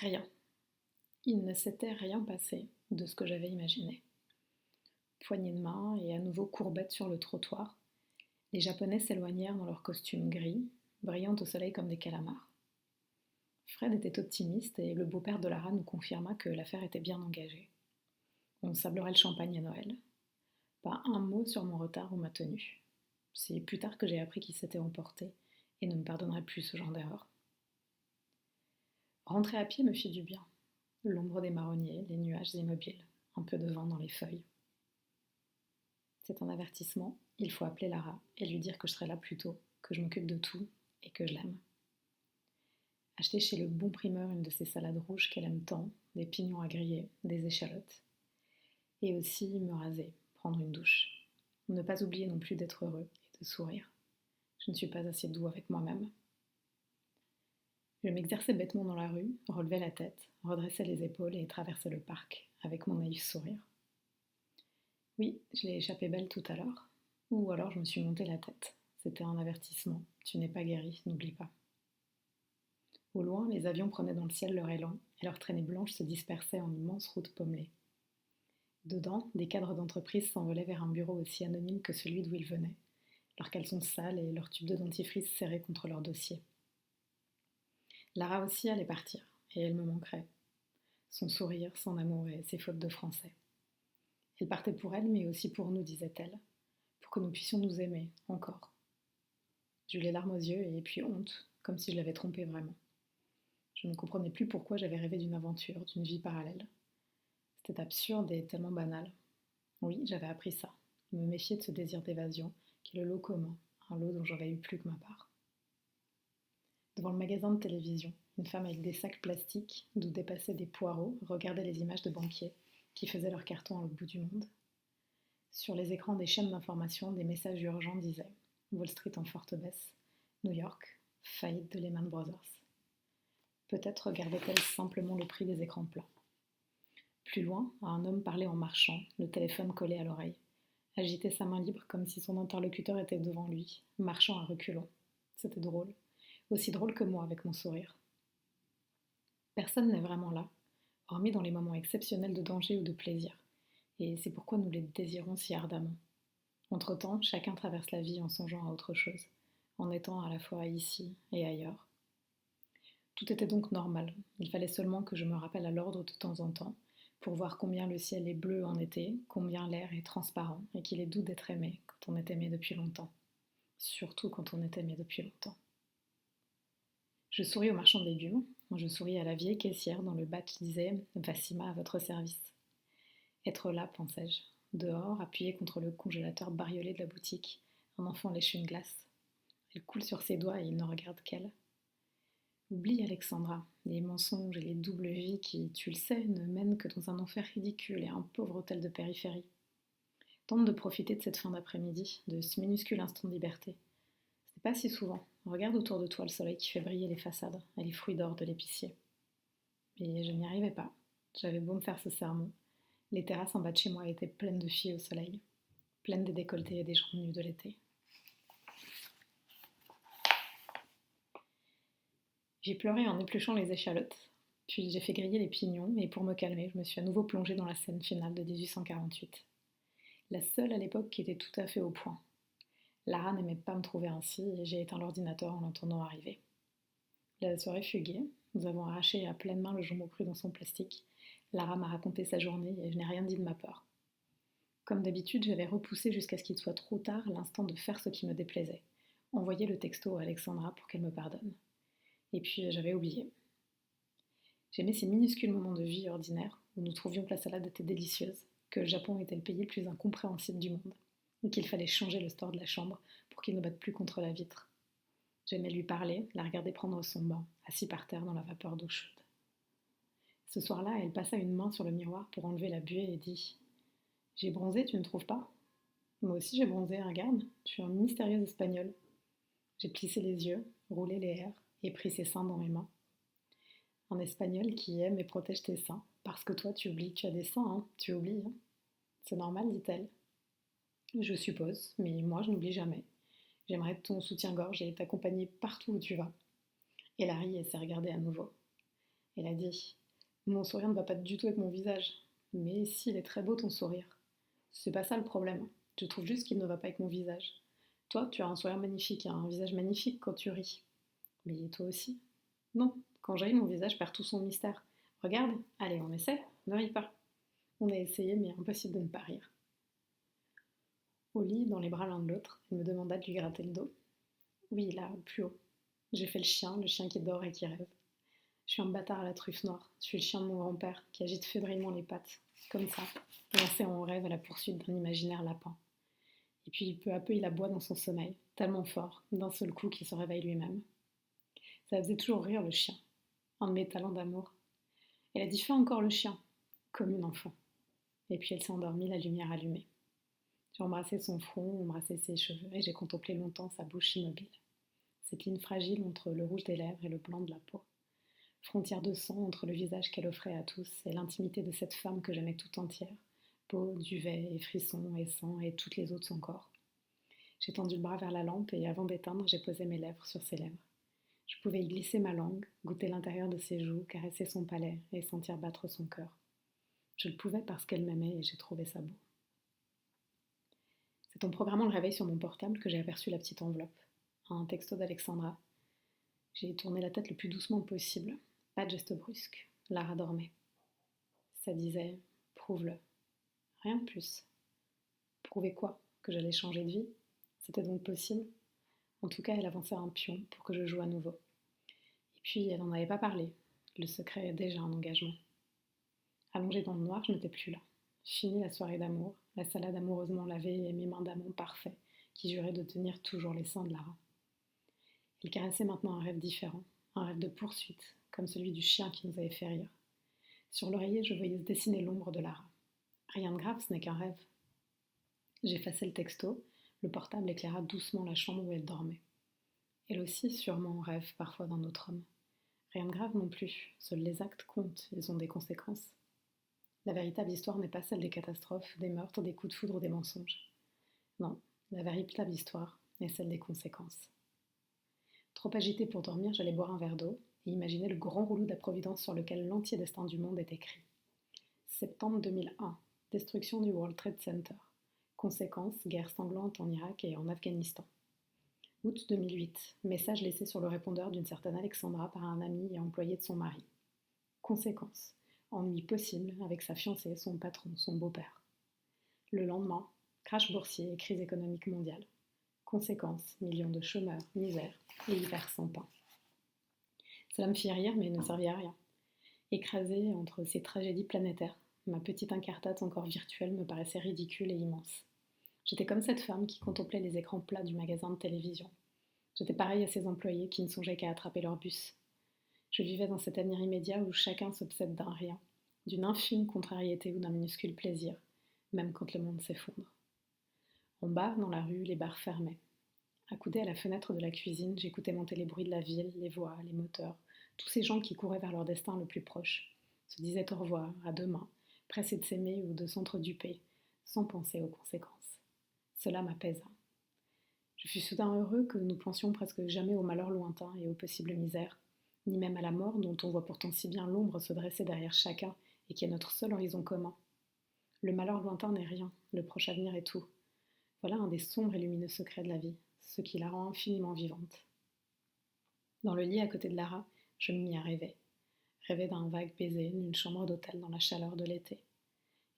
Rien. Il ne s'était rien passé de ce que j'avais imaginé. Poignée de main et à nouveau courbette sur le trottoir, les Japonais s'éloignèrent dans leurs costumes gris, brillant au soleil comme des calamars. Fred était optimiste et le beau-père de Lara nous confirma que l'affaire était bien engagée. On sablerait le champagne à Noël. Pas un mot sur mon retard ou ma tenue. C'est plus tard que j'ai appris qu'il s'était emporté et ne me pardonnerait plus ce genre d'erreur. Rentrer à pied me fit du bien. L'ombre des marronniers, les nuages immobiles, un peu de vent dans les feuilles. C'est un avertissement, il faut appeler Lara et lui dire que je serai là plus tôt, que je m'occupe de tout et que je l'aime. Acheter chez le bon primeur une de ces salades rouges qu'elle aime tant, des pignons à griller, des échalotes. Et aussi me raser, prendre une douche. Ne pas oublier non plus d'être heureux et de sourire. Je ne suis pas assez doux avec moi-même. Je m'exerçais bêtement dans la rue, relevais la tête, redressais les épaules et traversais le parc, avec mon naïf sourire. Oui, je l'ai échappé belle tout à l'heure. Ou alors je me suis monté la tête. C'était un avertissement. Tu n'es pas guéri, n'oublie pas. Au loin, les avions prenaient dans le ciel leur élan et leurs traînées blanches se dispersaient en immenses routes pommelées. Dedans, des cadres d'entreprise s'envolaient vers un bureau aussi anonyme que celui d'où ils venaient, leurs caleçons sales et leurs tubes de dentifrice serrés contre leur dossier. Lara aussi allait partir, et elle me manquerait. Son sourire, son amour et ses fautes de français. Elle partait pour elle, mais aussi pour nous, disait-elle, pour que nous puissions nous aimer, encore. J'eus les larmes aux yeux et puis honte, comme si je l'avais trompée vraiment. Je ne comprenais plus pourquoi j'avais rêvé d'une aventure, d'une vie parallèle. C'était absurde et tellement banal. Oui, j'avais appris ça, me méfier de ce désir d'évasion, qui est le lot commun, un lot dont j'aurais eu plus que ma part. Devant le magasin de télévision, une femme avec des sacs plastiques d'où dépassaient des poireaux regardait les images de banquiers qui faisaient leur carton à l'autre bout du monde. Sur les écrans des chaînes d'information, des messages urgents disaient Wall Street en forte baisse, New York, faillite de Lehman Brothers. Peut-être regardait-elle simplement le prix des écrans plats. Plus loin, un homme parlait en marchant, le téléphone collé à l'oreille. Agitait sa main libre comme si son interlocuteur était devant lui, marchant à reculons. C'était drôle, aussi drôle que moi avec mon sourire. Personne n'est vraiment là, hormis dans les moments exceptionnels de danger ou de plaisir, et c'est pourquoi nous les désirons si ardemment. Entre-temps, chacun traverse la vie en songeant à autre chose, en étant à la fois ici et ailleurs. Tout était donc normal, il fallait seulement que je me rappelle à l'ordre de temps en temps, pour voir combien le ciel est bleu en été, combien l'air est transparent, et qu'il est doux d'être aimé quand on est aimé depuis longtemps. Surtout quand on est aimé depuis longtemps. Je souris au marchand de légumes, je souris à la vieille caissière dont le badge disait « Vassima à votre service ». Être là, pensais-je, dehors, appuyé contre le congélateur bariolé de la boutique, un enfant lèche une glace. Elle coule sur ses doigts et il ne regarde qu'elle. Oublie, Alexandra, les mensonges et les doubles vies qui, tu le sais, ne mènent que dans un enfer ridicule et un pauvre hôtel de périphérie. Tente de profiter de cette fin d'après-midi, de ce minuscule instant de liberté. C'est pas si souvent. Regarde autour de toi le soleil qui fait briller les façades et les fruits d'or de l'épicier. Mais je n'y arrivais pas. J'avais beau me faire ce sermon. Les terrasses en bas de chez moi étaient pleines de filles au soleil, pleines des décolletés et des jambes nues de l'été. J'ai pleuré en épluchant les échalotes, puis j'ai fait griller les pignons et pour me calmer, je me suis à nouveau plongée dans la scène finale de 1848. La seule à l'époque qui était tout à fait au point. Lara n'aimait pas me trouver ainsi et j'ai éteint l'ordinateur en l'entendant arriver. La soirée fut gaie, nous avons arraché à pleine main le jambon cru dans son plastique. Lara m'a raconté sa journée et je n'ai rien dit de ma part. Comme d'habitude, j'avais repoussé jusqu'à ce qu'il soit trop tard l'instant de faire ce qui me déplaisait, envoyer le texto à Alexandra pour qu'elle me pardonne. Et puis j'avais oublié. J'aimais ces minuscules moments de vie ordinaire où nous trouvions que la salade était délicieuse, que le Japon était le pays le plus incompréhensible du monde, et qu'il fallait changer le store de la chambre pour qu'il ne batte plus contre la vitre. J'aimais lui parler, la regarder prendre son bain, assis par terre dans la vapeur d'eau chaude. Ce soir-là, elle passa une main sur le miroir pour enlever la buée et dit « J'ai bronzé, tu ne trouves pas ?»« Moi aussi j'ai bronzé, regarde, je suis un mystérieux espagnol. » J'ai plissé les yeux, roulé les airs et pris ses seins dans mes mains. Un espagnol qui aime et protège tes seins, parce que toi tu oublies que tu as des seins, hein, tu oublies. Hein. C'est normal, dit-elle. Je suppose, mais moi je n'oublie jamais. J'aimerais ton soutien-gorge et t'accompagner partout où tu vas. Elle a ri et s'est regardée à nouveau. Elle a dit: mon sourire ne va pas du tout avec mon visage. Mais si, il est très beau ton sourire. C'est pas ça le problème. Je trouve juste qu'il ne va pas avec mon visage. Toi, tu as un sourire magnifique, un visage magnifique quand tu ris. Mais toi aussi? Non, quand je ris, mon visage perd tout son mystère. Regarde, allez, on essaie, ne ris pas. On a essayé, mais impossible de ne pas rire. Au lit, dans les bras l'un de l'autre, il me demanda de lui gratter le dos. Oui, là, plus haut. J'ai fait le chien qui dort et qui rêve. Je suis un bâtard à la truffe noire. Je suis le chien de mon grand-père qui agite fébrilement les pattes, comme ça, lancé en rêve à la poursuite d'un imaginaire lapin. Et puis peu à peu il aboie dans son sommeil, tellement fort, d'un seul coup qu'il se réveille lui-même. Ça faisait toujours rire le chien, un de mes talents d'amour. Elle a dit fais encore le chien, comme une enfant. Et puis elle s'est endormie, la lumière allumée. J'ai embrassé son front, embrassé ses cheveux, et j'ai contemplé longtemps sa bouche immobile. Cette ligne fragile entre le rouge des lèvres et le blanc de la peau. Frontière de sang entre le visage qu'elle offrait à tous et l'intimité de cette femme que j'aimais tout entière. Peau, duvet et frissons et sang et toutes les autres encore. J'ai tendu le bras vers la lampe et avant d'éteindre, j'ai posé mes lèvres sur ses lèvres. Je pouvais y glisser ma langue, goûter l'intérieur de ses joues, caresser son palais et sentir battre son cœur. Je le pouvais parce qu'elle m'aimait et j'ai trouvé ça beau. C'est en programmant le réveil sur mon portable que j'ai aperçu la petite enveloppe. Un texto d'Alexandra. J'ai tourné la tête le plus doucement possible. Pas de geste brusque. Lara dormait. Ça disait « Prouve-le ». Rien de plus. Prouver quoi? Que j'allais changer de vie? C'était donc possible? En tout cas, elle avançait un pion pour que je joue à nouveau. Et puis, elle n'en avait pas parlé. Le secret est déjà un engagement. Allongée dans le noir, je n'étais plus là. Fini la soirée d'amour, la salade amoureusement lavée et mes mains d'amant parfait qui juraient de tenir toujours les seins de Lara. Elle caressait maintenant un rêve différent, un rêve de poursuite, comme celui du chien qui nous avait fait rire. Sur l'oreiller, je voyais se dessiner l'ombre de Lara. Rien de grave, ce n'est qu'un rêve. J'effaçai le texto, le portable éclaira doucement la chambre où elle dormait. Elle aussi, sûrement, rêve parfois d'un autre homme. Rien de grave non plus, seuls les actes comptent, ils ont des conséquences. La véritable histoire n'est pas celle des catastrophes, des meurtres, des coups de foudre ou des mensonges. Non, la véritable histoire est celle des conséquences. Trop agitée pour dormir, j'allais boire un verre d'eau et imaginer le grand rouleau de la Providence sur lequel l'entier destin du monde est écrit. Septembre 2001, destruction du World Trade Center. Conséquences, guerre sanglante en Irak et en Afghanistan. Août 2008, message laissé sur le répondeur d'une certaine Alexandra par un ami et employé de son mari. Conséquences, ennui possible avec sa fiancée, son patron, son beau-père. Le lendemain, crash boursier et crise économique mondiale. Conséquences, millions de chômeurs, misère et hiver sans pain. Cela me fit rire mais ne servit à rien. Écrasée entre ces tragédies planétaires, ma petite incartade encore virtuelle me paraissait ridicule et immense. J'étais comme cette femme qui contemplait les écrans plats du magasin de télévision. J'étais pareille à ces employés qui ne songeaient qu'à attraper leur bus. Je vivais dans cet avenir immédiat où chacun s'obsède d'un rien, d'une infime contrariété ou d'un minuscule plaisir, même quand le monde s'effondre. En bas, dans la rue, les bars fermaient. Accoudée à la fenêtre de la cuisine, j'écoutais monter les bruits de la ville, les voix, les moteurs, tous ces gens qui couraient vers leur destin le plus proche, se disaient au revoir, à demain, pressés de s'aimer ou de s'entreduper, sans penser aux conséquences. Cela m'apaisa. Je fus soudain heureux que nous pensions presque jamais au malheur lointain et aux possibles misères, ni même à la mort dont on voit pourtant si bien l'ombre se dresser derrière chacun et qui est notre seul horizon commun. Le malheur lointain n'est rien, le proche avenir est tout. Voilà un des sombres et lumineux secrets de la vie, ce qui la rend infiniment vivante. Dans le lit à côté de Lara, je me mis à rêver. Rêver d'un vague baiser d'une chambre d'hôtel dans la chaleur de l'été.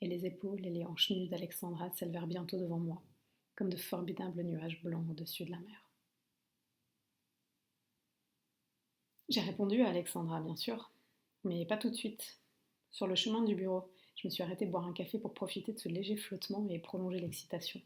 Et les épaules et les hanches nues d'Alexandra s'élevèrent bientôt devant moi, comme de formidables nuages blancs au-dessus de la mer. J'ai répondu à Alexandra, bien sûr, mais pas tout de suite. Sur le chemin du bureau, je me suis arrêtée boire un café pour profiter de ce léger flottement et prolonger l'excitation.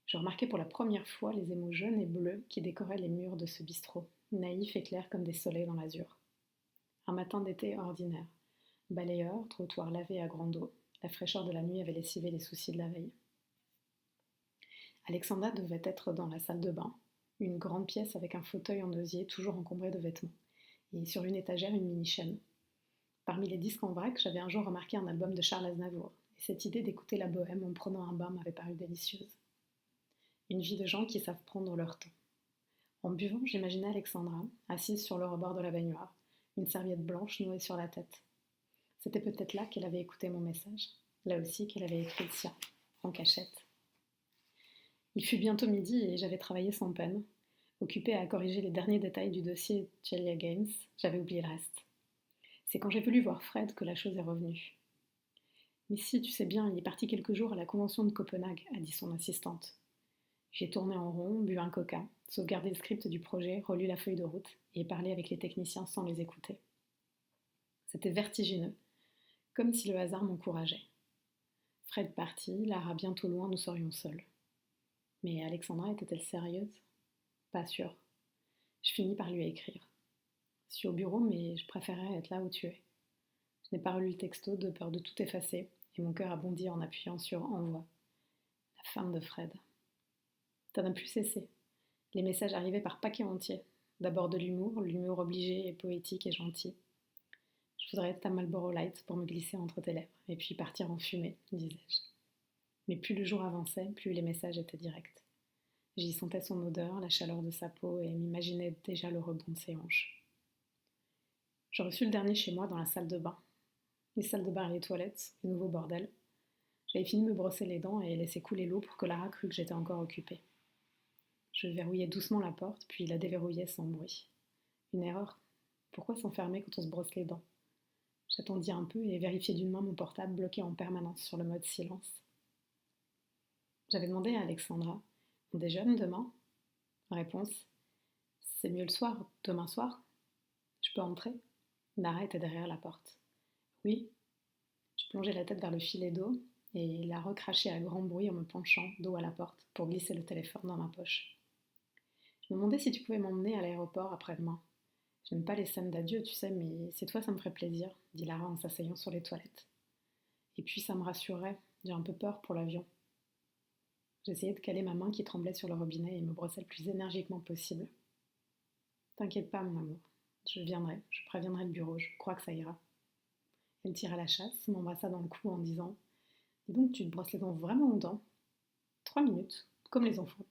Je remarquais pour la première fois les émaux jaunes et bleus qui décoraient les murs de ce bistrot, naïfs et clairs comme des soleils dans l'azur. Un matin d'été ordinaire. Balayeur, trottoir lavé à grande eau, la fraîcheur de la nuit avait lessivé les soucis de la veille. Alexandra devait être dans la salle de bain, une grande pièce avec un fauteuil en osier toujours encombré de vêtements, et sur une étagère une mini-chaîne. Parmi les disques en vrac, j'avais un jour remarqué un album de Charles Aznavour, et cette idée d'écouter la bohème en prenant un bain m'avait paru délicieuse. Une vie de gens qui savent prendre leur temps. En buvant, j'imaginais Alexandra, assise sur le rebord de la baignoire, une serviette blanche nouée sur la tête. C'était peut-être là qu'elle avait écouté mon message, là aussi qu'elle avait écrit le sien, en cachette. Il fut bientôt midi et j'avais travaillé sans peine. Occupée à corriger les derniers détails du dossier Celia Gaines, j'avais oublié le reste. C'est quand j'ai voulu voir Fred que la chose est revenue. Mais si, tu sais bien, il est parti quelques jours à la convention de Copenhague, a dit son assistante. J'ai tourné en rond, bu un coca, sauvegardé le script du projet, relu la feuille de route et parlé avec les techniciens sans les écouter. C'était vertigineux, comme si le hasard m'encourageait. Fred parti, Lara bientôt loin, nous serions seuls. Mais Alexandra était-elle sérieuse? Pas sûre. Je finis par lui écrire. Je suis au bureau, mais je préférais être là où tu es. Je n'ai pas relu le texto de peur de tout effacer, et mon cœur a bondi en appuyant sur Envoi. La femme de Fred. Ça n'a plus cessé. Les messages arrivaient par paquets entiers. D'abord de l'humour obligé et poétique et gentil. Je voudrais être ta Marlboro Light pour me glisser entre tes lèvres, et puis partir en fumée, disais-je. Mais plus le jour avançait, plus les messages étaient directs. J'y sentais son odeur, la chaleur de sa peau, et m'imaginais déjà le rebond de ses hanches. Je reçus le dernier chez moi dans la salle de bain. Les salles de bain et les toilettes, le nouveau bordel. J'avais fini de me brosser les dents et laissé couler l'eau pour que Lara crût que j'étais encore occupée. Je verrouillais doucement la porte, puis la déverrouillais sans bruit. Une erreur. Pourquoi s'enfermer quand on se brosse les dents? J'attendis un peu et vérifiai d'une main mon portable bloqué en permanence sur le mode silence. J'avais demandé à Alexandra: on déjeune demain? Réponse: c'est mieux le soir, demain soir. Je peux entrer? Lara était derrière la porte. Oui. Je plongeai la tête vers le filet d'eau et la recrachai à grand bruit en me penchant dos à la porte pour glisser le téléphone dans ma poche. Je me demandais si tu pouvais m'emmener à l'aéroport après-demain. Je n'aime pas les scènes d'adieu, tu sais, mais cette fois ça me ferait plaisir, dit Lara en s'asseyant sur les toilettes. Et puis ça me rassurerait, j'ai un peu peur pour l'avion. J'essayais de caler ma main qui tremblait sur le robinet et me brossais le plus énergiquement possible. T'inquiète pas, mon amour, je viendrai, je préviendrai le bureau, je crois que ça ira. Elle tira la chasse, m'embrassa dans le cou en disant: dis donc, tu te brosses les dents vraiment longtemps? 3 minutes, comme les enfants.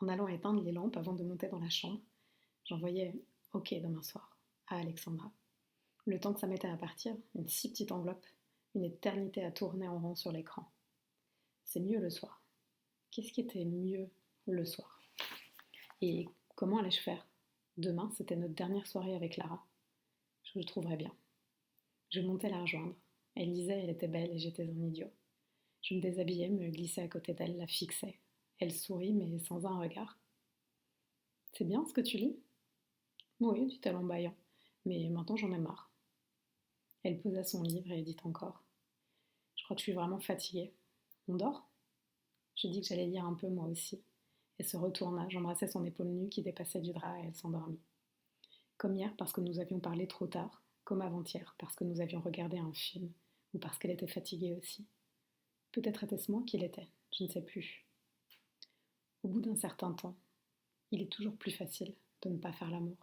En allant éteindre les lampes avant de monter dans la chambre, j'envoyais OK demain soir à Alexandra. Le temps que ça mettait à partir, une si petite enveloppe, une éternité à tourner en rond sur l'écran. C'est mieux le soir. Qu'est-ce qui était mieux le soir? Et comment allais-je faire? Demain, c'était notre dernière soirée avec Lara. Je le trouverais bien. Je montais la rejoindre. Elle disait elle était belle et j'étais un idiot. Je me déshabillais, me glissais à côté d'elle, la fixais. Elle sourit, mais sans un regard. C'est bien ce que tu lis? Oui, dit-elle en bâillant, mais maintenant j'en ai marre. Elle posa son livre et dit encore: je crois que je suis vraiment fatiguée. On dort? Je dis que j'allais lire un peu moi aussi. Elle se retourna, j'embrassai son épaule nue qui dépassait du drap et elle s'endormit. Comme hier parce que nous avions parlé trop tard, comme avant-hier parce que nous avions regardé un film, ou parce qu'elle était fatiguée aussi. Peut-être était-ce moi qui l'étais, je ne sais plus. Au bout d'un certain temps, il est toujours plus facile de ne pas faire l'amour.